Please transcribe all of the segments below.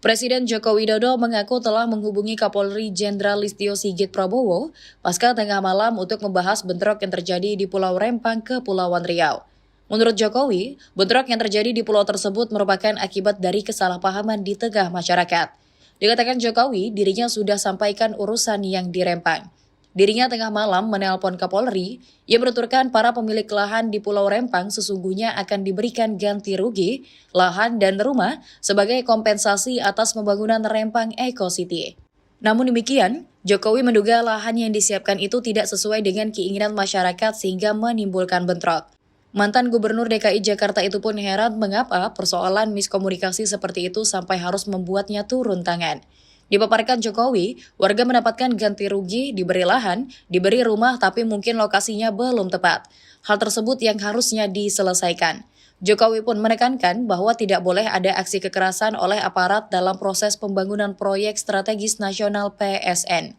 Presiden Joko Widodo mengaku telah menghubungi Kapolri Jenderal Listio Sigit Prabowo pasca tengah malam untuk membahas bentrok yang terjadi di Pulau Rempang, Kepulauan Riau. Menurut Jokowi, bentrok yang terjadi di pulau tersebut merupakan akibat dari kesalahpahaman di tengah masyarakat. Dikatakan Jokowi, dirinya sudah sampaikan urusan yang di Rempang. Dirinya tengah malam menelpon Kapolri yang menuturkan para pemilik lahan di Pulau Rempang sesungguhnya akan diberikan ganti rugi, lahan dan rumah sebagai kompensasi atas pembangunan Rempang Eco City. Namun demikian, Jokowi menduga lahan yang disiapkan itu tidak sesuai dengan keinginan masyarakat sehingga menimbulkan bentrok. Mantan Gubernur DKI Jakarta itu pun heran mengapa persoalan miskomunikasi seperti itu sampai harus membuatnya turun tangan. Dipaparkan Jokowi, warga mendapatkan ganti rugi, diberi lahan, diberi rumah tapi mungkin lokasinya belum tepat. Hal tersebut yang harusnya diselesaikan. Jokowi pun menekankan bahwa tidak boleh ada aksi kekerasan oleh aparat dalam proses pembangunan proyek strategis nasional PSN.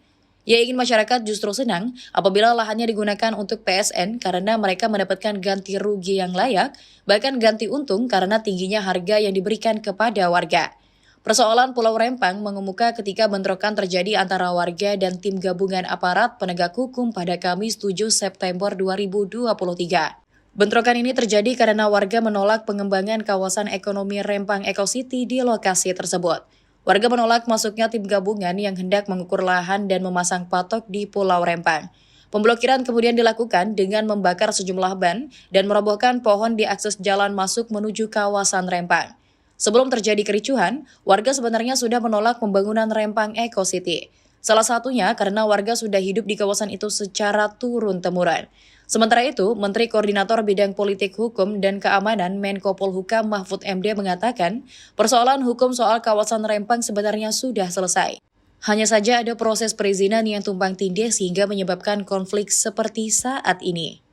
Ia ingin masyarakat justru senang apabila lahannya digunakan untuk PSN karena mereka mendapatkan ganti rugi yang layak, bahkan ganti untung karena tingginya harga yang diberikan kepada warga. Persoalan Pulau Rempang mengemuka ketika bentrokan terjadi antara warga dan tim gabungan aparat penegak hukum pada Kamis 7 September 2023. Bentrokan ini terjadi karena warga menolak pengembangan kawasan ekonomi Rempang Eco City di lokasi tersebut. Warga menolak masuknya tim gabungan yang hendak mengukur lahan dan memasang patok di Pulau Rempang. Pemblokiran kemudian dilakukan dengan membakar sejumlah ban dan merobohkan pohon di akses jalan masuk menuju kawasan Rempang. Sebelum terjadi kericuhan, warga sebenarnya sudah menolak pembangunan Rempang Eco City. Salah satunya karena warga sudah hidup di kawasan itu secara turun-temurun. Sementara itu, Menteri Koordinator Bidang Politik Hukum dan Keamanan Menko Polhukam Mahfud MD mengatakan, persoalan hukum soal kawasan Rempang sebenarnya sudah selesai. Hanya saja ada proses perizinan yang tumpang tindih sehingga menyebabkan konflik seperti saat ini.